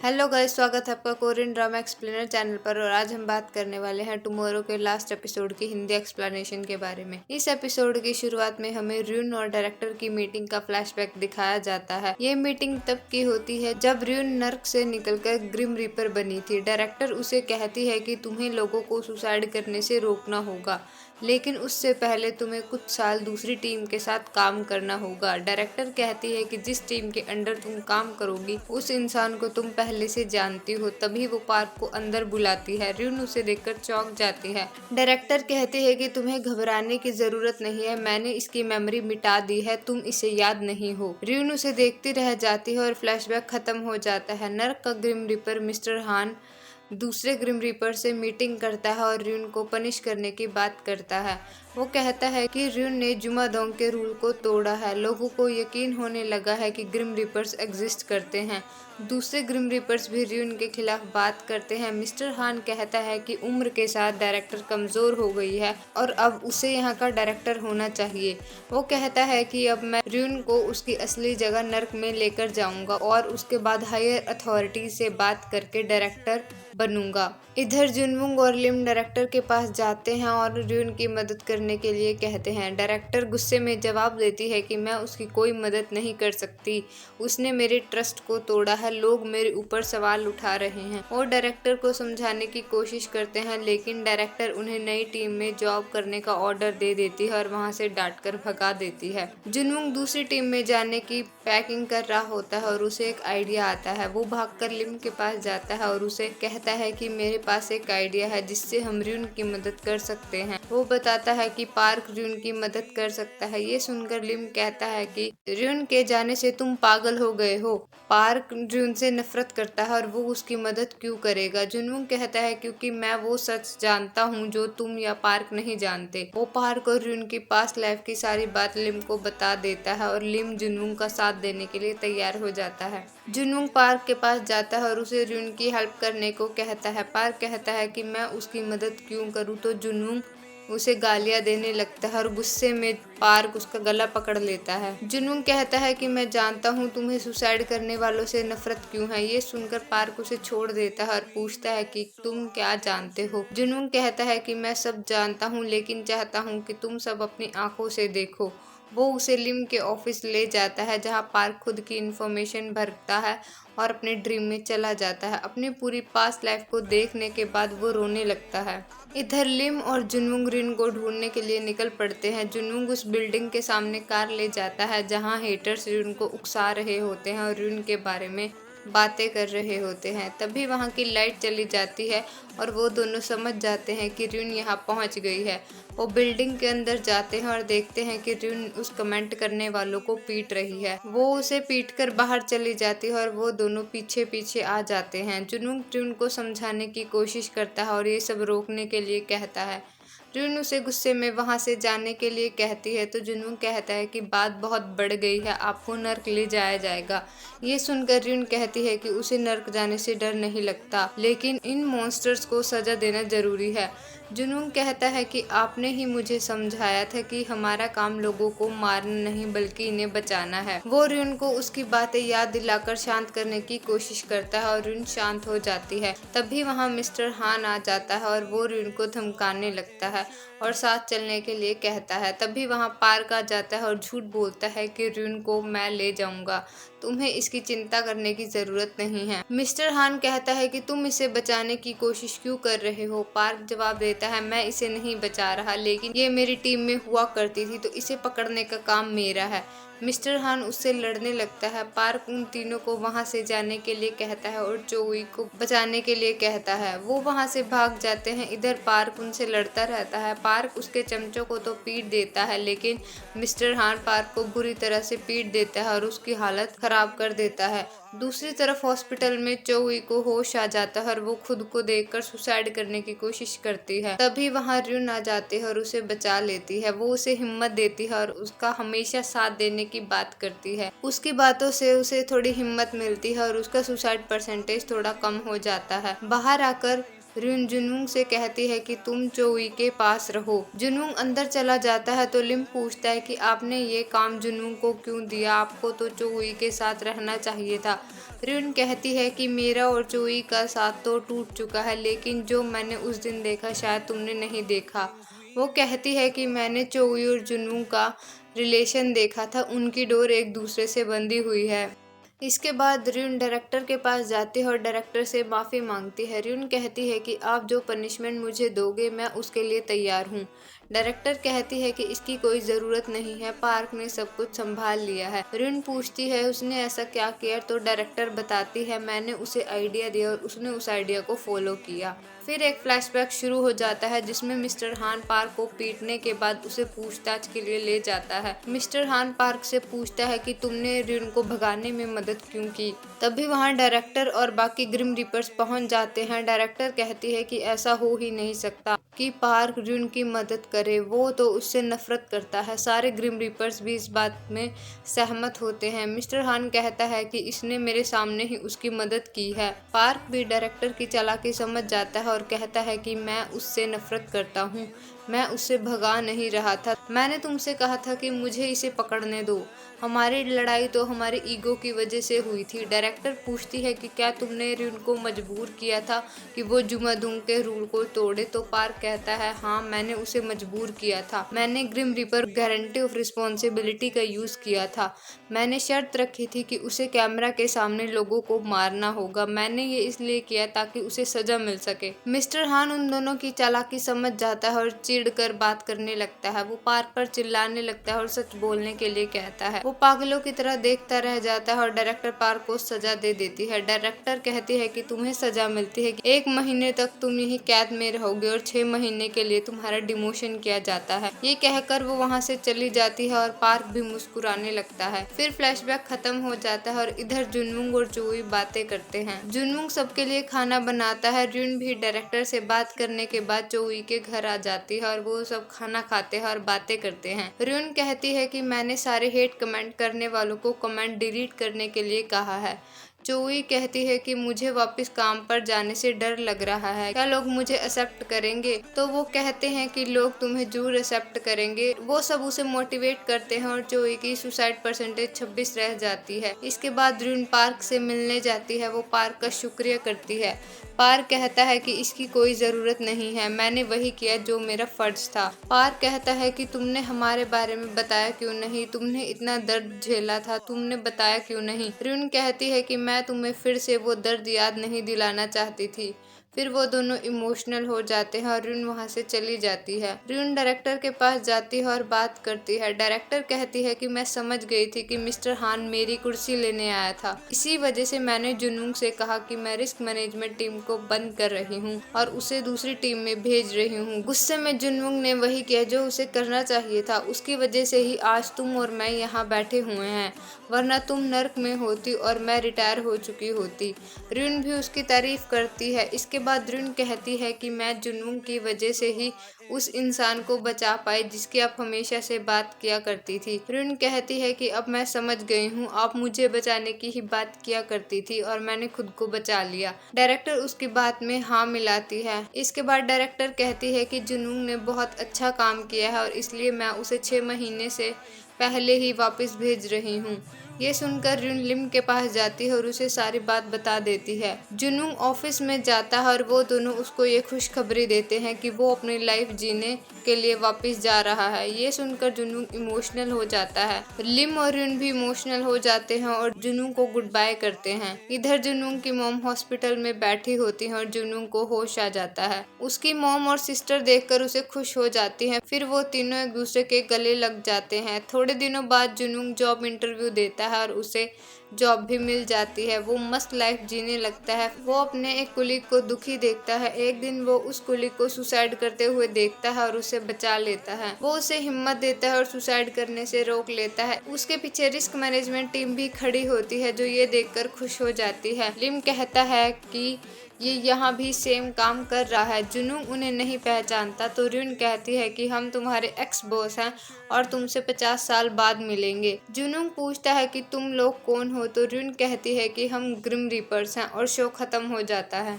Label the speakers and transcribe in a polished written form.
Speaker 1: Hello guys, स्वागत है आपका कोरियन ड्रामा एक्सप्लेनर चैनल पर। और आज हम बात करने वाले हैं टुमारो के लास्ट एपिसोड की हिंदी एक्सप्लेनेशन के बारे में। इस एपिसोड की शुरुआत में हमें र्यून और डायरेक्टर की मीटिंग का फ्लैशबैक दिखाया जाता है। ये मीटिंग तब की होती है जब र्यून नर्क से निकलकर ग्रिम रीपर बनी थी। डायरेक्टर उसे कहती है कि तुम्हें लोगों को सुसाइड करने से रोकना होगा, लेकिन उससे पहले तुम्हें कुछ साल दूसरी टीम के साथ काम करना होगा। डायरेक्टर कहती है कि जिस टीम के अंडर तुम काम करोगी उस इंसान को तुम पहले से जानती हो। तभी वो पार्क को अंदर बुलाती है। र्यून उसे देखकर चौंक जाती है। डायरेक्टर कहती है कि तुम्हें घबराने की जरूरत नहीं है, मैंने इसकी मेमोरी मिटा दी है, तुम इसे याद नहीं हो। र्यून उसे देखती रह जाती है और फ्लैशबैक खत्म हो जाता है। नर्क का ग्रिम रीपर मिस्टर हान दूसरे ग्रिम रीपर से मीटिंग करता है और र्यून को पनिश करने की बात करता है। वो कहता है कि र्यून ने जुमादोंग के रूल को तोड़ा है। लोगों को यकीन होने लगा है कि ग्रिम रीपर्स एग्जिस्ट करते हैं। दूसरे ग्रिम रीपर्स भी र्यून के खिलाफ बात करते हैं। मिस्टर हान कहता है कि उम्र के साथ डायरेक्टर कमजोर हो गई है और अब उसे यहाँ का डायरेक्टर होना चाहिए। वो कहता है कि अब मैं र्यून को उसकी असली जगह नर्क में लेकर जाऊंगा और उसके बाद हायर अथॉरिटी से बात करके डायरेक्टर बनूंगा। इधर जुनवुंग और लिम डायरेक्टर के पास जाते हैं और र्यून की मदद करने के लिए कहते हैं। डायरेक्टर गुस्से में जवाब देती है कि मैं उसकी कोई मदद नहीं कर सकती, उसने मेरे ट्रस्ट को तोड़ा है, लोग मेरे ऊपर सवाल उठा रहे हैं। और डायरेक्टर को समझाने की कोशिश करते हैं, लेकिन डायरेक्टर उन्हें नई टीम में जॉब करने का ऑर्डर दे देती है और वहां से डांट कर भगा देती है। जुनवुंग दूसरी टीम में जाने की पैकिंग कर रहा होता है और उसे एक आइडिया आता है। वो भागकर लिम के पास जाता है और उसे कहता है कि मेरे पास एक आइडिया है जिससे हम र्यून की मदद कर सकते हैं। वो बताता है कि पार्क र्यून की मदद कर सकता है। ये सुनकर लिम कहता है कि र्यून के जाने से तुम पागल हो गए हो, पार्क र्यून से नफरत करता है और वो उसकी मदद क्यों करेगा। जुनवुंग कहता है क्योंकि मैं वो सच जानता हूँ जो तुम या पार्क नहीं जानते। वो पार्क और र्यून की पास्ट लाइफ की सारी बात लिम को बता देता है और लिम जुनवुंग का साथ देने के लिए तैयार हो जाता है। जुनवुंग पार्क के पास जाता है और उसे र्यून की हेल्प करने को कहता है। पार्क कहता है कि मैं उसकी मदद क्यों करूं, तो जुनवुंग उसे गालियां देने लगता है और गुस्से में पार्क उसका गला पकड़ लेता है। जुनवुंग कहता है कि मैं जानता हूँ तुम्हें सुसाइड करने वालों से नफरत क्यों है। ये सुनकर पार्क उसे छोड़ देता है और पूछता है कि तुम क्या जानते हो। जुनवुंग कहता है कि मैं सब जानता हूँ, लेकिन चाहता हूँ कि तुम सब अपनी आंखों से देखो। वो उसे लिम के ऑफिस ले जाता है जहाँ पार्क खुद की इन्फॉर्मेशन भरता है और अपने ड्रीम में चला जाता है। अपनी पूरी पास्ट लाइफ को देखने के बाद वो रोने लगता है। इधर लिम और जुनवुंग र्यून को ढूंढने के लिए निकल पड़ते हैं। जुनवुंग उस बिल्डिंग के सामने कार ले जाता है जहां हेटर्स र्यून को उकसा रहे होते हैं और र्यून के बारे में बातें कर रहे होते हैं। तभी वहां की लाइट चली जाती है और वो दोनों समझ जाते हैं कि र्यून यहाँ पहुंच गई है। वो बिल्डिंग के अंदर जाते हैं और देखते हैं कि र्यून उस कमेंट करने वालों को पीट रही है। वो उसे पीट कर बाहर चली जाती है और वो दोनों पीछे पीछे आ जाते हैं। जुनवुंग र्यून को समझाने की कोशिश करता है और ये सब रोकने के लिए कहता है। र्यून उसे गुस्से में वहां से जाने के लिए कहती है, तो जुनवुंग कहता है कि बात बहुत बढ़ गई है, आपको नर्क ले जाया जाएगा। ये सुनकर र्यून कहती है कि उसे नर्क जाने से डर नहीं लगता, लेकिन इन मॉन्स्टर्स को सजा देना जरूरी है। जुनवुंग कहता है कि आपने ही मुझे समझाया था कि हमारा काम लोगों को मारना नहीं बल्कि इन्हें बचाना है। वो र्यून को उसकी बातें याद दिलाकर शांत करने की कोशिश करता है और र्यून शांत हो जाती है। तभी वहाँ मिस्टर हान आ जाता है और वो र्यून को धमकाने लगता है और साथ चलने के लिए कहता है। तभी वहाँ पार्क आ जाता है और झूठ बोलता है कि र्यून को मैं ले जाऊंगा, तुम्हें इसकी चिंता करने की जरूरत नहीं है। मिस्टर हान कहता है कि तुम इसे बचाने की कोशिश क्यों कर रहे हो। पार्क जवाब देता है, मैं इसे नहीं बचा रहा, लेकिन ये मेरी टीम में हुआ करती थी तो इसे पकड़ने का काम मेरा है। मिस्टर हान उससे लड़ने लगता है। पार्क उन तीनों को वहां से जाने के लिए कहता है और चोई को बचाने के लिए कहता है। वो वहां से भाग जाते हैं। इधर पार्क उनसे लड़ता रहता है। पार्क उसके चमचों को तो पीट देता है, लेकिन मिस्टर हान पार्क को बुरी तरह से पीट देता है और उसकी हालत खराब कर देता है। दूसरी तरफ हॉस्पिटल में चोई को होश आ जाता है और वो खुद को देखकर सुसाइड करने की कोशिश करती है। तभी वहां र्यून आ जाती है और उसे बचा लेती है। वो उसे हिम्मत देती है और उसका हमेशा साथ देने की बात करती है। उसकी बातों से उसे थोड़ी हिम्मत मिलती है और उसका सुसाइड परसेंटेज थोड़ा कम हो जाता है। बाहर आकर र्यून जुनवुंग से कहती है कि तुम चोई के पास रहो। जुनवुंग अंदर चला जाता है तो लिम पूछता है कि आपने ये काम जुनवुंग को क्यों दिया, आपको तो चोई के साथ रहना चाहिए था। र्यून कहती है कि मेरा और चोई का साथ तो टूट चुका है, लेकिन जो मैंने उस दिन देखा शायद तुमने नहीं देखा। वो कहती है कि मैंने चोई और जुनवू का रिलेशन देखा था, उनकी डोर एक दूसरे से बंधी हुई है। इसके बाद र्यून डायरेक्टर के पास जाती है और डायरेक्टर से माफ़ी मांगती है। र्यून कहती है कि आप जो पनिशमेंट मुझे दोगे मैं उसके लिए तैयार हूँ। डायरेक्टर कहती है कि इसकी कोई ज़रूरत नहीं है, पार्क ने सब कुछ संभाल लिया है। र्यून पूछती है उसने ऐसा क्या किया, तो डायरेक्टर बताती है मैंने उसे आइडिया दिया और उसने उस आइडिया को फॉलो किया। फिर एक फ्लैशबैक शुरू हो जाता है जिसमें मिस्टर हान पार्क को पीटने के बाद उसे पूछताछ के लिए ले जाता है। मिस्टर हान पार्क से पूछता है कि तुमने र्यून को भगाने में मदद क्यों की। तभी वहां डायरेक्टर और बाकी ग्रिम रीपर्स पहुंच जाते हैं। डायरेक्टर कहती है कि ऐसा हो ही नहीं सकता कि पार्क र्यून की मदद करे, वो तो उससे नफरत करता है। सारे ग्रिम रीपर्स भी इस बात में सहमत होते हैं। मिस्टर हान कहता है कि इसने मेरे सामने ही उसकी मदद की है। पार्क भी डायरेक्टर की चालाकी समझ जाता है और कहता है कि मैं उससे नफरत करता हूँ, मैं उससे भगा नहीं रहा था, मैंने तुमसे कहा था कि मुझे इसे पकड़ने दो। हमारी लड़ाई तो हमारी ईगो की वजह से हुई थी। डायरेक्टर पूछती है कि क्या तुमने र्यून को मजबूर किया था कि वो जुमादुंग के रूल को तोड़े, तो पार्क कहता है हाँ, मैंने उसे मजबूर किया था। मैंने grim reaper guarantee of responsibility का यूज किया था। मैंने शर्त रखी थी कि उसे कैमरा के सामने लोगों को मारना होगा। मैंने ये इसलिए किया ताकि उसे सजा मिल सके। मिस्टर हान उन दोनों की चालाकी समझ जाता है और चिढ़कर बात करने लगता है। वो पार्क पर चिल्लाने लगता है और सच बोलने के लिए कहता है। वो पागलों की तरह देखता रह जाता है और डायरेक्टर पार्क को सजा दे देती है। डायरेक्टर कहती है कि तुम्हें सजा मिलती है, 1 महीने तक तुम यही कैद में रहोगे और 6 महीने के लिए तुम्हारा डिमोशन किया जाता है। ये कहकर वो वहाँ से चली जाती है और पार्क भी मुस्कुराने लगता है। फिर फ्लैशबैक खत्म हो जाता है और इधर जुनवुंग और चोई बातें करते हैं। जुनवुंग सबके लिए खाना बनाता है। र्यून भी डायरेक्टर से बात करने के बाद चोई के घर आ जाती है और वो सब खाना खाते हैं और बातें करते हैं। र्यून कहती है कि मैंने सारे हेट कमेंट करने वालों को कमेंट डिलीट करने के लिए कहा है। चोई कहती है कि मुझे वापस काम पर जाने से डर लग रहा है, क्या लोग मुझे एक्सेप्ट करेंगे। तो वो कहते हैं कि लोग तुम्हें जरूर एक्सेप्ट करेंगे। वो सब उसे मोटिवेट करते हैं और चोई की सुसाइड परसेंटेज 26 रह जाती है। इसके बाद र्यून पार्क से मिलने जाती है। वो पार्क का शुक्रिया करती है। पार्क कहता है कि इसकी कोई ज़रूरत नहीं है, मैंने वही किया जो मेरा फ़र्ज था। पार्क कहता है कि तुमने हमारे बारे में बताया क्यों नहीं, तुमने इतना दर्द झेला था, तुमने बताया क्यों नहीं। र्यून कहती है कि मैं तुम्हें फिर से वो दर्द याद नहीं दिलाना चाहती थी। फिर वो दोनों इमोशनल हो जाते हैं और र्यून वहाँ से चली जाती है। र्यून डायरेक्टर के पास जाती है और बात करती है। डायरेक्टर कहती है कि मैं समझ गई थी कि मिस्टर हान मेरी कुर्सी लेने आया था, इसी वजह से मैंने जुनवुंग से कहा कि मैं रिस्क मैनेजमेंट टीम को बंद कर रही हूँ और उसे दूसरी टीम में भेज रही हूँ। गुस्से में जुनवुंग ने वही किया जो उसे करना चाहिए था। उसकी वजह से ही आज तुम और मैं यहाँ बैठे हुए हैं, वरना तुम नर्क में होती और मैं रिटायर हो चुकी होती। र्यून भी उसकी तारीफ करती है। इसके बाद र्यून कहती है कि मैं जुनवुंग की वजह से ही उस इंसान को बचा पाई जिसकी आप हमेशा से बात किया करती थी। र्यून कहती है कि अब मैं समझ गई हूँ, आप मुझे बचाने की ही बात किया करती थी और मैंने खुद को बचा लिया। डायरेक्टर उसकी बात में हाँ मिलाती है। इसके बाद डायरेक्टर कहती है कि जुनवुंग ने बहुत अच्छा काम किया है और इसलिए मैं उसे 6 महीने से पहले ही वापस भेज रही हूँ। ये सुनकर र्यून लिम के पास जाती है और उसे सारी बात बता देती है। जुनवुंग ऑफिस में जाता है और वो दोनों उसको ये खुशखबरी देते हैं कि वो अपनी लाइफ जीने के लिए वापस जा रहा है। ये सुनकर जुनवुंग इमोशनल हो जाता है। लिम और र्यून भी इमोशनल हो जाते हैं और जुनवुंग को गुड बाय करते हैं। इधर जुनवुंग की मॉम हॉस्पिटल में बैठी होती है और जुनवुंग को होश आ जाता है। उसकी मॉम और सिस्टर देखकर उसे खुश हो जाती हैं। फिर वो तीनों एक दूसरे के गले लग जाते हैं। थोड़े दिनों बाद जुनवुंग जॉब इंटरव्यू देता है और उसे जॉब भी मिल जाती है। वो मस्त लाइफ जीने लगता है। वो अपने एक कुलीग को दुखी देखता है। एक दिन वो उस कुलीग को सुसाइड करते हुए देखता है और उसे बचा लेता है। वो उसे हिम्मत देता है और सुसाइड करने से रोक लेता है। उसके पीछे रिस्क मैनेजमेंट टीम भी खड़ी होती है जो ये देखकर खुश हो जाती है। लिम कहता है कि ये यहाँ भी सेम काम कर रहा है। जुनवुंग उन्हें नहीं पहचानता तो र्यून कहती है कि हम तुम्हारे एक्स बॉस हैं और तुमसे 50 साल बाद मिलेंगे। जुनवुंग पूछता है कि तुम लोग कौन हो, तो र्यून कहती है कि हम ग्रिम रीपर्स हैं और शो खत्म हो जाता है।